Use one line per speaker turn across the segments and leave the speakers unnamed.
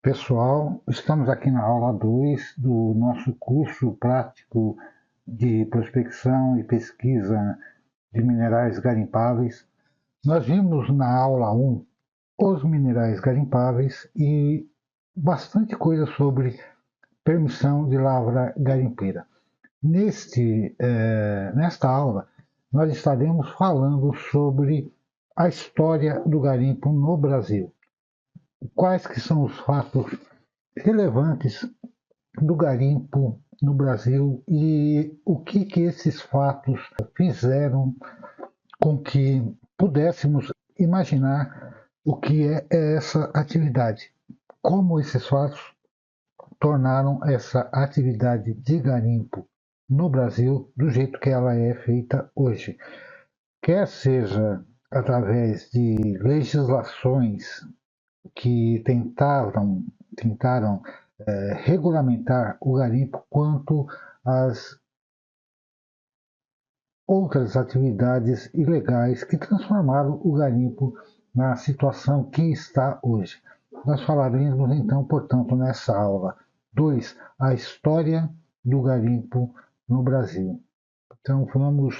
Pessoal, estamos aqui na aula 2 do nosso curso prático de prospecção e pesquisa de minerais garimpáveis. Nós vimos na aula 1 os minerais garimpáveis e bastante coisa sobre permissão de lavra garimpeira. Nesta aula, nós estaremos falando sobre a história do garimpo no Brasil. Quais que são os fatos relevantes do garimpo no Brasil e o que esses fatos fizeram com que pudéssemos imaginar o que é essa atividade, como esses fatos tornaram essa atividade de garimpo no Brasil do jeito que ela é feita hoje, quer seja através de legislações que tentaram regulamentar o garimpo, quanto às outras atividades ilegais que transformaram o garimpo na situação que está hoje. Nós falaremos então, portanto, nessa aula 2, a história do garimpo no Brasil. Então vamos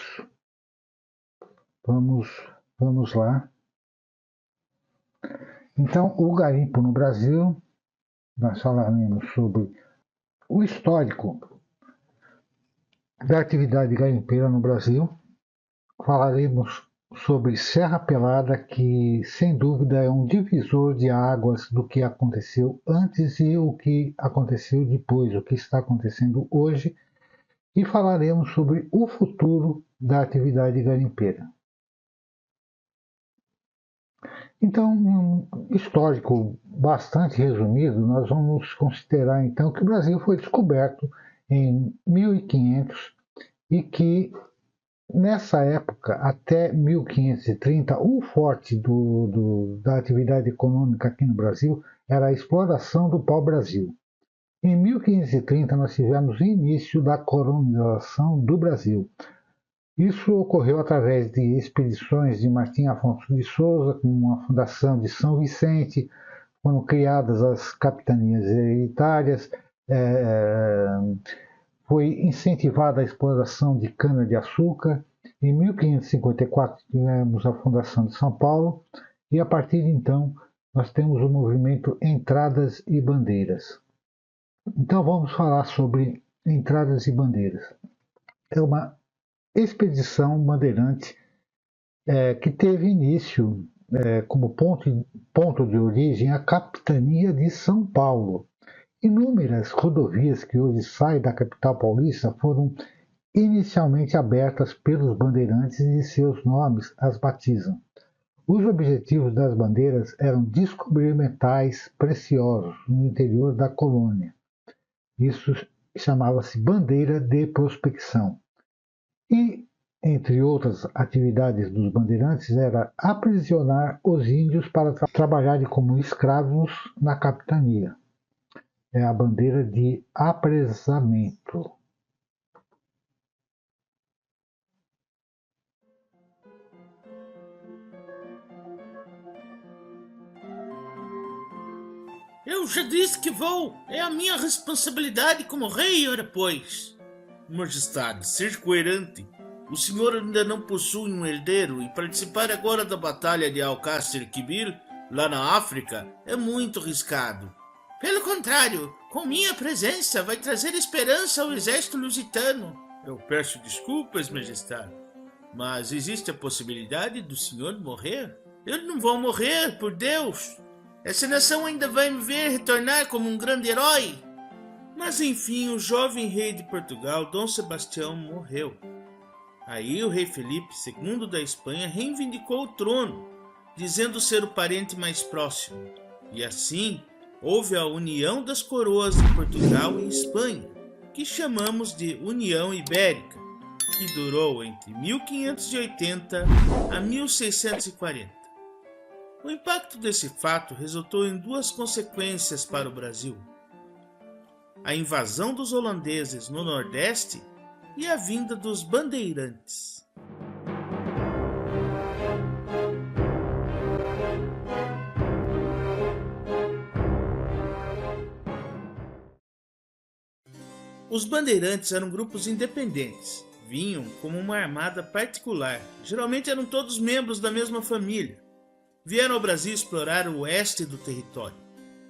lá. Então, o garimpo no Brasil, nós falaremos sobre o histórico da atividade garimpeira no Brasil. Falaremos sobre Serra Pelada, que sem dúvida é um divisor de águas do que aconteceu antes e o que aconteceu depois, o que está acontecendo hoje. E falaremos sobre o futuro da atividade garimpeira. Então, um histórico bastante resumido, nós vamos considerar então que o Brasil foi descoberto em 1500 e que nessa época, até 1530, o forte da atividade econômica aqui no Brasil era a exploração do pau-brasil. Em 1530 nós tivemos o início da colonização do Brasil. Isso ocorreu através de expedições de Martim Afonso de Souza, com a fundação de São Vicente, foram criadas as capitanias hereditárias, foi incentivada a exploração de cana-de-açúcar. Em 1554 tivemos a fundação de São Paulo e a partir de então nós temos o movimento Entradas e Bandeiras. Então vamos falar sobre Entradas e Bandeiras. É uma expedição bandeirante que teve início como ponto de origem a capitania de São Paulo. Inúmeras rodovias que hoje saem da capital paulista foram inicialmente abertas pelos bandeirantes e seus nomes as batizam. Os objetivos das bandeiras eram descobrir metais preciosos no interior da colônia. Isso chamava-se bandeira de prospecção. E, entre outras atividades dos bandeirantes, era aprisionar os índios para trabalharem como escravos na capitania. É a bandeira de apresamento.
Eu já disse que vou. É a minha responsabilidade como rei, ora pois. Majestade, seja coerente. O senhor ainda não possui um herdeiro e participar agora da batalha de Alcácer Quibir, lá na África, é muito arriscado. Pelo contrário, com minha presença vai trazer esperança ao exército lusitano. Eu peço desculpas, majestade, mas existe a possibilidade do senhor morrer? Eu não vou morrer, por Deus. Essa nação ainda vai me ver retornar como um grande herói. Mas enfim, o jovem rei de Portugal, Dom Sebastião, morreu. Aí o rei Felipe II da Espanha reivindicou o trono, dizendo ser o parente mais próximo. E assim, houve a união das coroas de Portugal e Espanha, que chamamos de União Ibérica, que durou entre 1580 a 1640. O impacto desse fato resultou em duas consequências para o Brasil: a invasão dos holandeses no Nordeste e a vinda dos bandeirantes. Os bandeirantes eram grupos independentes, vinham como uma armada particular, geralmente eram todos membros da mesma família. Vieram ao Brasil explorar o oeste do território.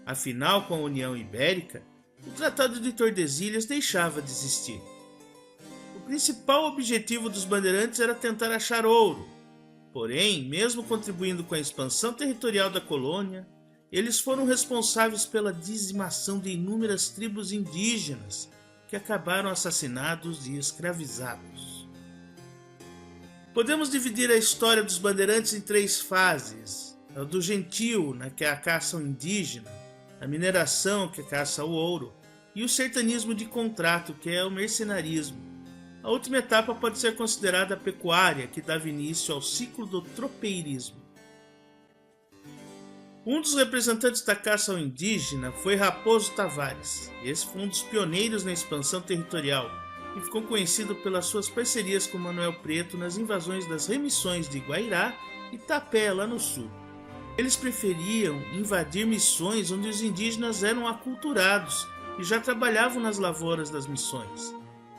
Afinal, com a União Ibérica, o Tratado de Tordesilhas deixava de existir. O principal objetivo dos bandeirantes era tentar achar ouro. Porém, mesmo contribuindo com a expansão territorial da colônia, eles foram responsáveis pela dizimação de inúmeras tribos indígenas que acabaram assassinados e escravizados. Podemos dividir a história dos bandeirantes em 3 fases: a do gentio, que é a caça ao indígena, a mineração, que é a caça ao ouro, e o sertanismo de contrato, que é o mercenarismo. A última etapa pode ser considerada a pecuária, que dava início ao ciclo do tropeirismo. Um dos representantes da caça ao indígena foi Raposo Tavares. Esse foi um dos pioneiros na expansão territorial e ficou conhecido pelas suas parcerias com Manuel Preto nas invasões das remissões de Guairá e Tapé, lá no sul. Eles preferiam invadir missões onde os indígenas eram aculturados e já trabalhavam nas lavouras das missões,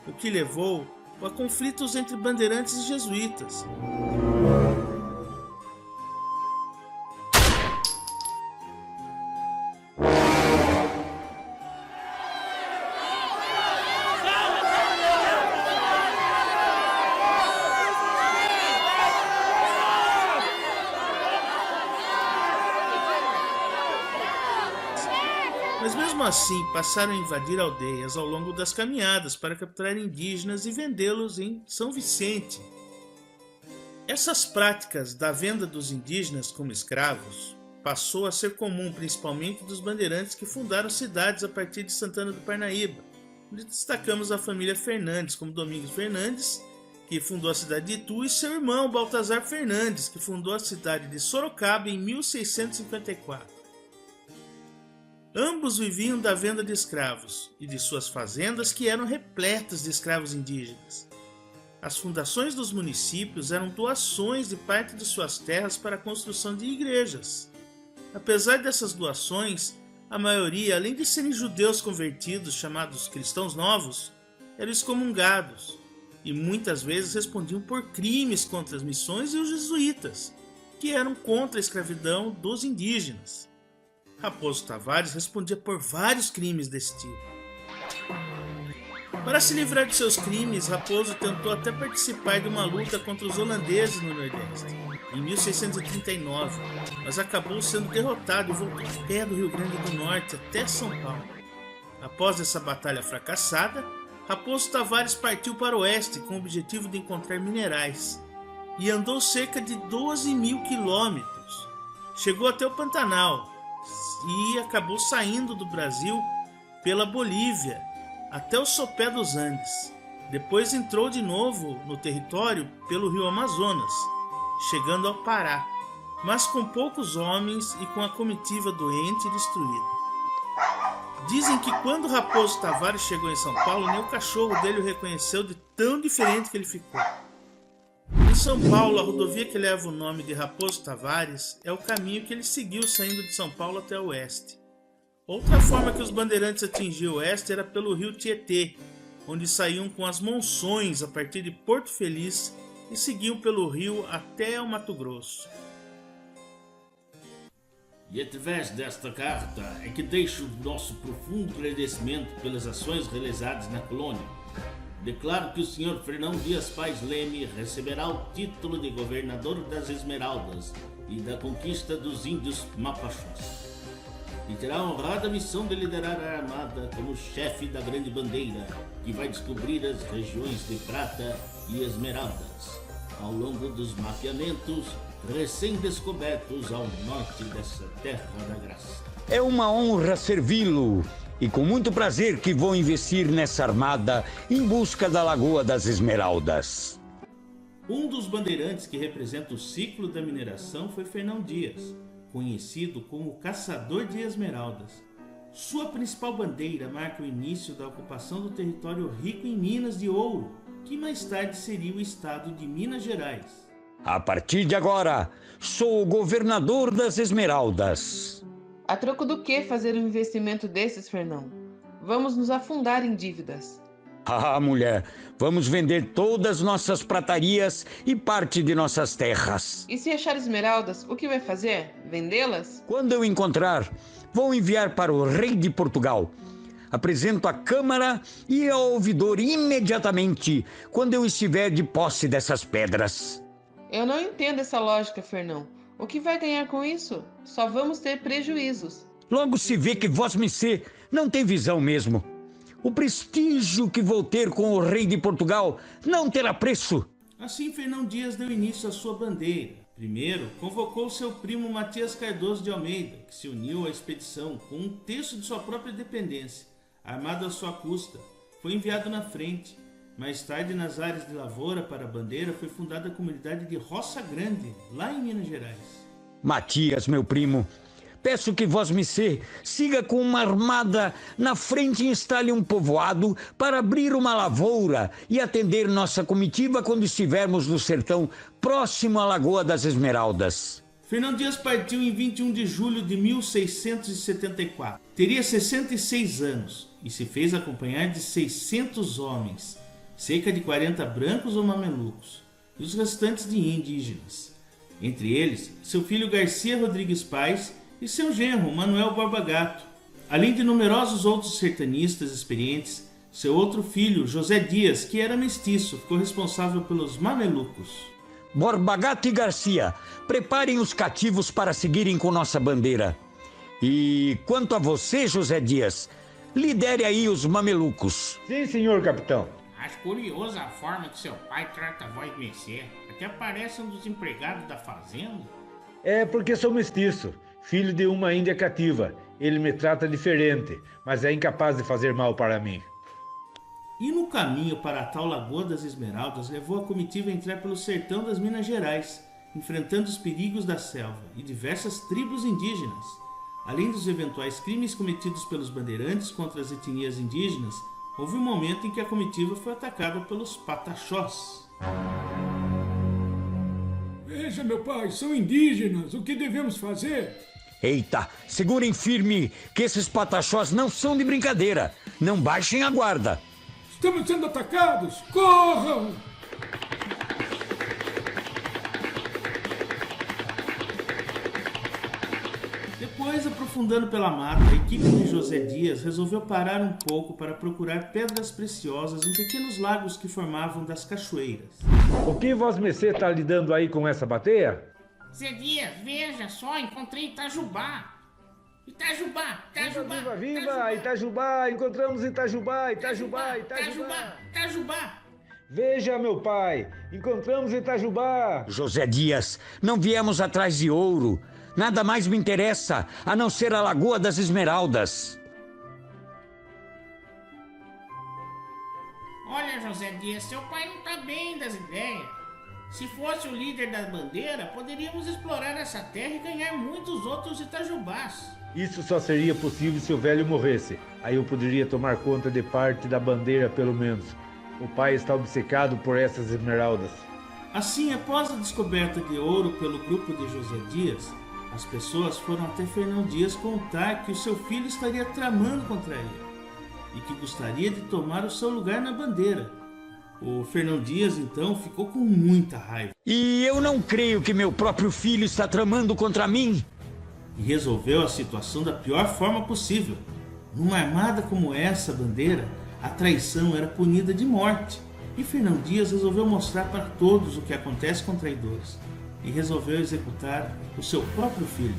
o que levou a conflitos entre bandeirantes e jesuítas. Mas mesmo assim passaram a invadir aldeias ao longo das caminhadas para capturar indígenas e vendê-los em São Vicente. Essas práticas da venda dos indígenas como escravos passou a ser comum principalmente dos bandeirantes que fundaram cidades a partir de Santana do Parnaíba, onde destacamos a família Fernandes, como Domingos Fernandes, que fundou a cidade de Itu, e seu irmão Baltazar Fernandes, que fundou a cidade de Sorocaba em 1654. Ambos viviam da venda de escravos e de suas fazendas, que eram repletas de escravos indígenas. As fundações dos municípios eram doações de parte de suas terras para a construção de igrejas. Apesar dessas doações, a maioria, além de serem judeus convertidos, chamados cristãos novos, eram excomungados e muitas vezes respondiam por crimes contra as missões e os jesuítas, que eram contra a escravidão dos indígenas. Raposo Tavares respondia por vários crimes desse tipo. Para se livrar de seus crimes, Raposo tentou até participar de uma luta contra os holandeses no Nordeste, em 1639, mas acabou sendo derrotado e voltou a pé do Rio Grande do Norte até São Paulo. Após essa batalha fracassada, Raposo Tavares partiu para o oeste com o objetivo de encontrar minerais e andou cerca de 12.000 quilômetros. Chegou até o Pantanal e acabou saindo do Brasil pela Bolívia até o sopé dos Andes. Depois entrou de novo no território pelo rio Amazonas, chegando ao Pará, mas com poucos homens e com a comitiva doente e destruída. Dizem que quando Raposo Tavares chegou em São Paulo, nem o cachorro dele o reconheceu de tão diferente que ele ficou. Em São Paulo, a rodovia que leva o nome de Raposo Tavares é o caminho que ele seguiu saindo de São Paulo até o oeste. Outra forma que os bandeirantes atingiam o oeste era pelo rio Tietê, onde saíam com as monções a partir de Porto Feliz e seguiam pelo rio até o Mato Grosso.
E através desta carta é que deixo o nosso profundo agradecimento pelas ações realizadas na colônia. Declaro que o Sr. Fernão Dias Pais Leme receberá o título de governador das Esmeraldas e da conquista dos índios Mapachós, e terá a honrada missão de liderar a armada como chefe da grande bandeira que vai descobrir as regiões de Prata e Esmeraldas ao longo dos mapeamentos recém-descobertos ao norte dessa terra da graça.
É uma honra servi-lo e com muito prazer que vou investir nessa armada em busca da Lagoa das Esmeraldas.
Um dos bandeirantes que representa o ciclo da mineração foi Fernão Dias, conhecido como Caçador de Esmeraldas. Sua principal bandeira marca o início da ocupação do território rico em minas de ouro, que mais tarde seria o estado de Minas Gerais.
A partir de agora, sou o governador das Esmeraldas.
A troco do que fazer um investimento desses, Fernão? Vamos nos afundar em dívidas.
Ah, mulher, vamos vender todas nossas pratarias e parte de nossas terras.
E se achar esmeraldas, o que vai fazer? Vendê-las?
Quando eu encontrar, vou enviar para o rei de Portugal. Apresento à Câmara e ao ouvidor imediatamente, quando eu estiver de posse dessas pedras.
Eu não entendo essa lógica, Fernão. O que vai ganhar com isso? Só vamos ter prejuízos.
Logo se vê que Vosmecê não tem visão mesmo. O prestígio que vou ter com o rei de Portugal não terá preço.
Assim, Fernão Dias deu início à sua bandeira. Primeiro, convocou seu primo Matias Cardoso de Almeida, que se uniu à expedição com um terço de sua própria dependência, armado à sua custa. Foi enviado na frente. Mais tarde, nas áreas de lavoura para a bandeira, foi fundada a comunidade de Roça Grande, lá em Minas Gerais.
Matias, meu primo, peço que Vosmecê siga com uma armada na frente e instale um povoado para abrir uma lavoura e atender nossa comitiva quando estivermos no sertão próximo à Lagoa das Esmeraldas.
Fernão Dias partiu em 21 de julho de 1674. Teria 66 anos e se fez acompanhar de 600 homens, cerca de 40 brancos ou mamelucos, e os restantes de indígenas. Entre eles, seu filho Garcia Rodrigues Paes e seu genro Manuel Borba Gato, além de numerosos outros sertanistas experientes. Seu outro filho, José Dias, que era mestiço, ficou responsável pelos mamelucos.
Borba Gato e Garcia, preparem os cativos para seguirem com nossa bandeira. E quanto a você, José Dias, lidere aí os mamelucos.
Sim, senhor capitão.
Acho curiosa a forma que seu pai trata Vosmecê. Até parece um dos empregados da fazenda.
É porque sou mestiço, filho de uma índia cativa. Ele me trata diferente, mas é incapaz de fazer mal para mim.
E no caminho para a tal Lagoa das Esmeraldas, levou a comitiva a entrar pelo sertão das Minas Gerais, enfrentando os perigos da selva e diversas tribos indígenas. Além dos eventuais crimes cometidos pelos bandeirantes contra as etnias indígenas, houve um momento em que a comitiva foi atacada pelos pataxós.
Veja, meu pai, são indígenas. O que devemos fazer?
Eita, segurem firme, que esses pataxós não são de brincadeira. Não baixem a guarda.
Estamos sendo atacados! Corram!
Depois, aprofundando pela mata, a equipe de José Dias resolveu parar um pouco para procurar pedras preciosas em pequenos lagos que formavam das cachoeiras.
O que Vosmecê está lidando aí com essa bateia?
Zé Dias, veja só, encontrei Itajubá. Itajubá!
Viva, viva! Itajubá! Encontramos Itajubá! Itajubá!
Itajubá!
Veja, meu pai! Encontramos Itajubá!
José Dias, não viemos atrás de ouro. Nada mais me interessa, a não ser a Lagoa das Esmeraldas.
Olha, José Dias, seu pai não tá bem das ideias. Se fosse o líder da bandeira, poderíamos explorar essa terra e ganhar muitos outros Itajubás.
Isso só seria possível se o velho morresse. Aí eu poderia tomar conta de parte da bandeira, pelo menos. O pai está obcecado por essas esmeraldas.
Assim, após a descoberta de ouro pelo grupo de José Dias, as pessoas foram até Fernão Dias contar que o seu filho estaria tramando contra ele e que gostaria de tomar o seu lugar na bandeira. O Fernão Dias, então, ficou com muita raiva.
E eu não creio que meu próprio filho está tramando contra mim.
E resolveu a situação da pior forma possível. Numa armada como essa bandeira, a traição era punida de morte. E Fernão Dias resolveu mostrar para todos o que acontece com traidores. E resolveu executar o seu próprio filho.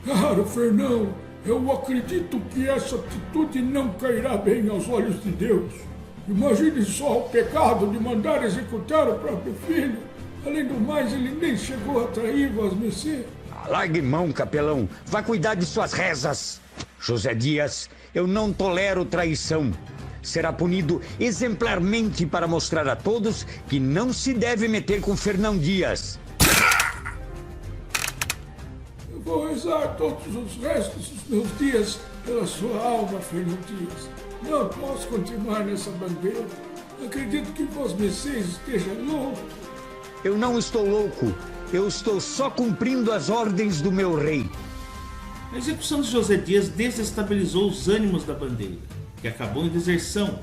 Caro Fernão, eu acredito que essa atitude não cairá bem aos olhos de Deus. Imagine só o pecado de mandar executar o próprio filho. Além do mais, ele nem chegou a trair Vosmecê.
Largue mão, capelão. Vá cuidar de suas rezas. José Dias, eu não tolero traição. Será punido exemplarmente para mostrar a todos que não se deve meter com Fernão Dias.
Eu vou rezar todos os restos dos meus dias pela sua alma, Fernão Dias. Não posso continuar nessa bandeira. Acredito que Vosmecê esteja louco.
Eu não estou louco. Eu estou só cumprindo as ordens do meu rei.
A execução de José Dias desestabilizou os ânimos da bandeira, que acabou em deserção.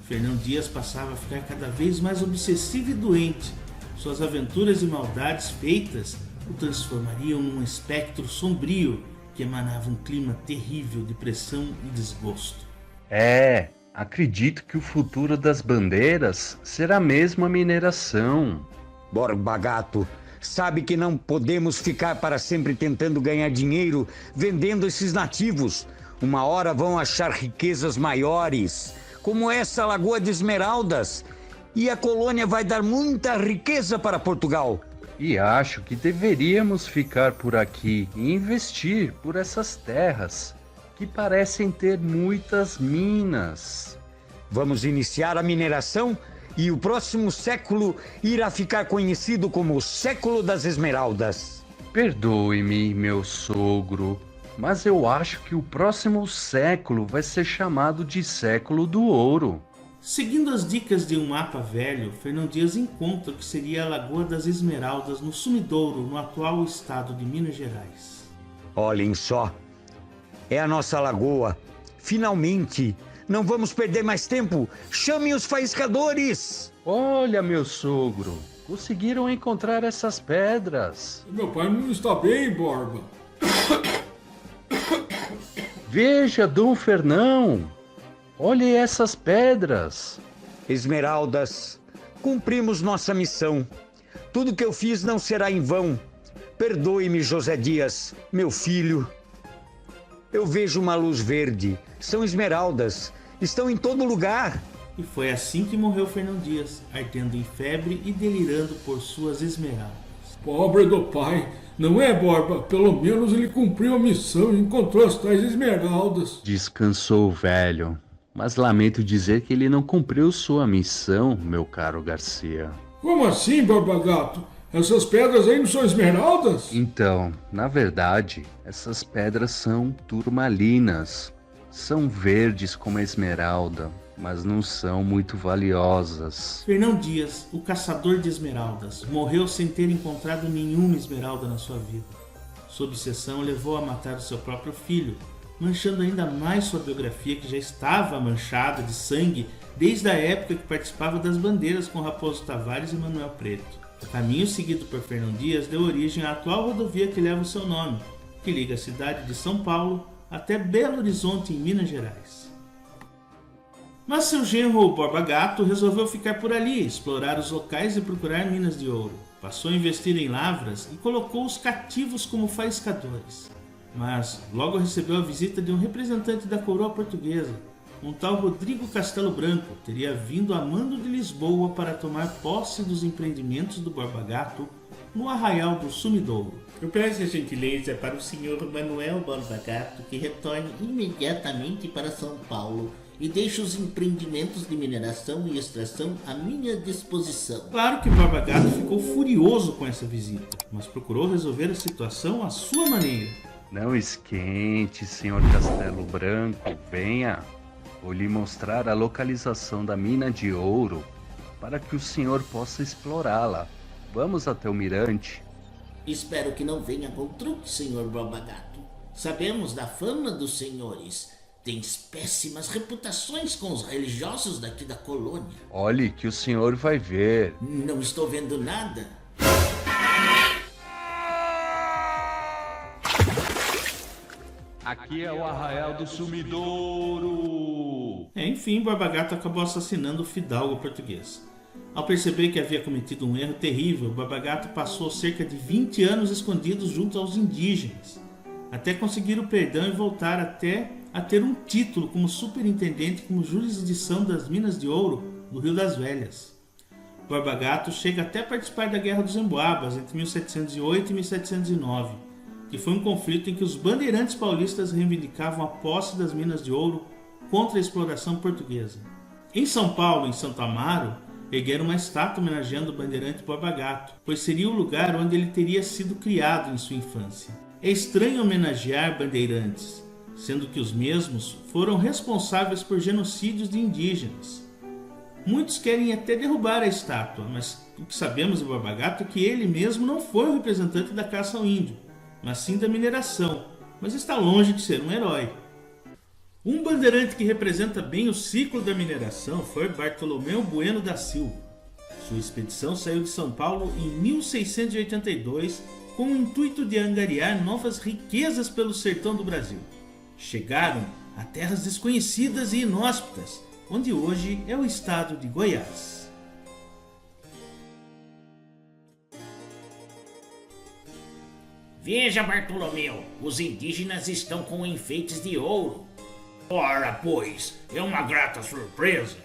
Fernão Dias passava a ficar cada vez mais obsessivo e doente. Suas aventuras e maldades feitas o transformariam num espectro sombrio que emanava um clima terrível de pressão e desgosto.
Acredito que o futuro das bandeiras será mesmo a mineração.
Borba Gato, sabe que não podemos ficar para sempre tentando ganhar dinheiro vendendo esses nativos. Uma hora vão achar riquezas maiores, como essa Lagoa de Esmeraldas, e a colônia vai dar muita riqueza para Portugal.
E acho que deveríamos ficar por aqui e investir por essas terras, que parecem ter muitas minas.
Vamos iniciar a mineração e o próximo século irá ficar conhecido como o Século das Esmeraldas.
Perdoe-me, meu sogro, mas eu acho que o próximo século vai ser chamado de Século do Ouro.
Seguindo as dicas de um mapa velho, Fernão Dias encontra o que seria a Lagoa das Esmeraldas no Sumidouro, no atual estado de Minas Gerais.
Olhem só, é a nossa lagoa. Finalmente, não vamos perder mais tempo. Chamem os faiscadores!
Olha, meu sogro, conseguiram encontrar essas pedras.
Meu pai não está bem, Borba.
Veja, Dom Fernão, olhe essas pedras.
Esmeraldas, cumprimos nossa missão. Tudo que eu fiz não será em vão. Perdoe-me, José Dias, meu filho. Eu vejo uma luz verde. São esmeraldas. Estão em todo lugar.
E foi assim que morreu Fernão Dias, ardendo em febre e delirando por suas esmeraldas.
Pobre do pai. Não é, Borba? Pelo menos ele cumpriu a missão e encontrou as tais esmeraldas.
Descansou, velho. Mas lamento dizer que ele não cumpriu sua missão, meu caro Garcia.
Como assim, Borba Gato? Essas pedras aí não são esmeraldas?
Então, na verdade, essas pedras são turmalinas. São verdes como a esmeralda, mas não são muito valiosas.
Fernão Dias, o caçador de esmeraldas, morreu sem ter encontrado nenhuma esmeralda na sua vida. Sua obsessão levou a matar o seu próprio filho, manchando ainda mais sua biografia, que já estava manchada de sangue desde a época que participava das bandeiras com Raposo Tavares e Manuel Preto. O caminho seguido por Fernão Dias deu origem à atual rodovia que leva o seu nome, que liga a cidade de São Paulo até Belo Horizonte, em Minas Gerais. Mas seu genro, o Borba Gato, resolveu ficar por ali, explorar os locais e procurar minas de ouro. Passou a investir em lavras e colocou os cativos como faiscadores. Mas logo recebeu a visita de um representante da coroa portuguesa, um tal Rodrigo Castelo Branco. Teria vindo a mando de Lisboa para tomar posse dos empreendimentos do Borba Gato no arraial do Sumidouro.
Eu peço a gentileza para o senhor Manuel Borba Gato que retorne imediatamente para São Paulo e deixe os empreendimentos de mineração e extração à minha disposição.
Claro que Borba Gato ficou furioso com essa visita, mas procurou resolver a situação à sua maneira.
Não esquente, senhor Castelo Branco, venha. Vou lhe mostrar a localização da mina de ouro para que o senhor possa explorá-la. Vamos até o mirante.
Espero que não venha com truque, senhor Borba Gato. Sabemos da fama dos senhores. Tens péssimas reputações com os religiosos daqui da colônia.
Olhe que o senhor vai ver.
Não estou vendo nada.
Aqui é o arraial do Sumidouro.
Enfim, Borba Gato acabou assassinando o fidalgo português. Ao perceber que havia cometido um erro terrível, Borba Gato passou cerca de 20 anos escondidos junto aos indígenas, até conseguir o perdão e voltar até a ter um título como superintendente como jurisdição das minas de ouro do Rio das Velhas. Borba Gato chega até a participar da Guerra dos Emboabas entre 1708 e 1709, que foi um conflito em que os bandeirantes paulistas reivindicavam a posse das minas de ouro contra a exploração portuguesa. Em São Paulo, em Santo Amaro, ergueram uma estátua homenageando o bandeirante Borba Gato, pois seria o lugar onde ele teria sido criado em sua infância. É estranho homenagear bandeirantes, sendo que os mesmos foram responsáveis por genocídios de indígenas. Muitos querem até derrubar a estátua, mas o que sabemos de Borba Gato é que ele mesmo não foi o representante da caça ao índio, mas sim da mineração, mas está longe de ser um herói.
Um bandeirante que representa bem o ciclo da mineração foi Bartolomeu Bueno da Silva. Sua expedição saiu de São Paulo em 1682 com o intuito de angariar novas riquezas pelo sertão do Brasil. Chegaram a terras desconhecidas e inóspitas, onde hoje é o estado de Goiás.
Veja, Bartolomeu, os indígenas estão com enfeites de ouro. Ora, pois, é uma grata surpresa.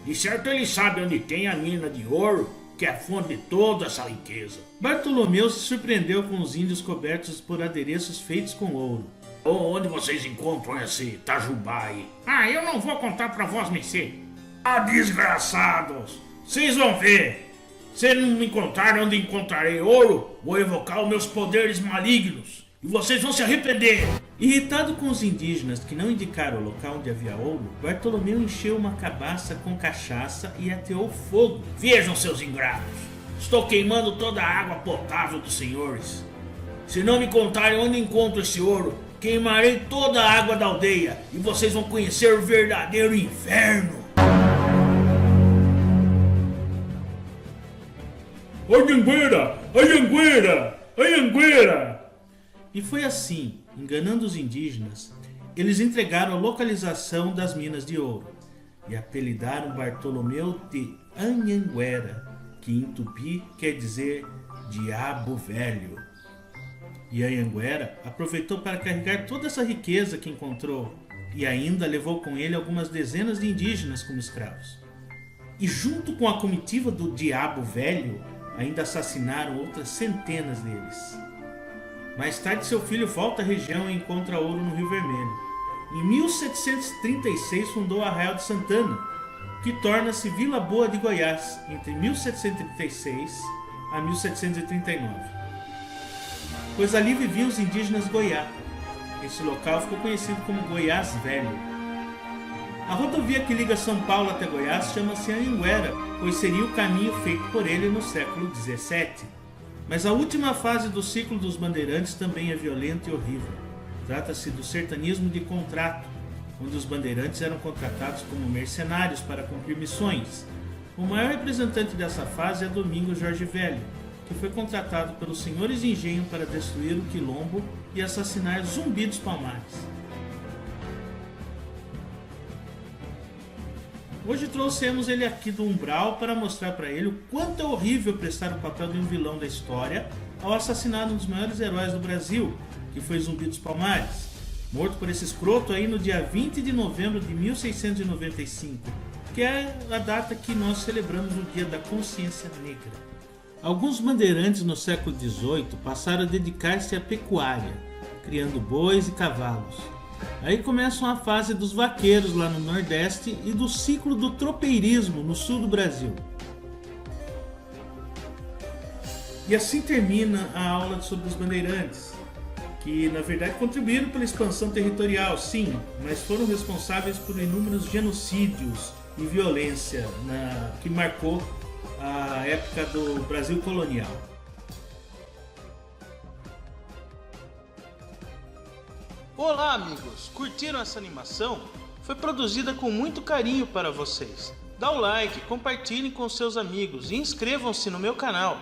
De certo eles sabem onde tem a mina de ouro, que é a fonte de toda essa riqueza.
Bartolomeu se surpreendeu com os índios cobertos por adereços feitos com ouro.
Onde vocês encontram esse Tajubá aí? Eu não vou contar pra vós, mercê. Desgraçados! Vocês vão ver! Se não me contarem onde encontrarei ouro, vou evocar os meus poderes malignos. E vocês vão se arrepender!
Irritado com os indígenas que não indicaram o local onde havia ouro, Bartolomeu encheu uma cabaça com cachaça e ateou fogo.
Vejam, seus ingratos! Estou queimando toda a água potável dos senhores. Se não me contarem onde encontro esse ouro, queimarei toda a água da aldeia e vocês vão conhecer o verdadeiro inferno.
Anhanguera! Anhanguera! Anhanguera!
E foi assim, enganando os indígenas, eles entregaram a localização das minas de ouro e apelidaram Bartolomeu de Anhanguera, que em tupi quer dizer Diabo Velho. E Anhanguera aproveitou para carregar toda essa riqueza que encontrou e ainda levou com ele algumas dezenas de indígenas como escravos. E junto com a comitiva do Diabo Velho, ainda assassinaram outras centenas deles. Mais tarde, seu filho volta à região e encontra ouro no Rio Vermelho. Em 1736 fundou Arraial de Santana, que torna-se Vila Boa de Goiás entre 1736 a 1739. Pois ali viviam os indígenas Goiá. Esse local ficou conhecido como Goiás Velho. A rodovia que liga São Paulo até Goiás chama-se Anhanguera, pois seria o caminho feito por ele no século XVII. Mas a última fase do ciclo dos bandeirantes também é violenta e horrível. Trata-se do sertanismo de contrato, onde os bandeirantes eram contratados como mercenários para cumprir missões. O maior representante dessa fase é Domingos Jorge Velho, que foi contratado pelos senhores de engenho para destruir o quilombo e assassinar Zumbi dos Palmares. Hoje trouxemos ele aqui do umbral para mostrar para ele o quanto é horrível prestar o papel de um vilão da história ao assassinar um dos maiores heróis do Brasil, que foi Zumbi dos Palmares, morto por esse escroto aí no dia 20 de novembro de 1695, que é a data que nós celebramos o Dia da Consciência Negra. Alguns bandeirantes no século XVIII passaram a dedicar-se à pecuária, criando bois e cavalos. Aí começa a fase dos vaqueiros lá no Nordeste e do ciclo do tropeirismo no sul do Brasil. E assim termina a aula sobre os bandeirantes, que na verdade contribuíram pela expansão territorial, sim, mas foram responsáveis por inúmeros genocídios e violência que marcou a época do Brasil colonial. Olá, amigos! Curtiram essa animação? Foi produzida com muito carinho para vocês. Dá o like, compartilhem com seus amigos e inscrevam-se no meu canal.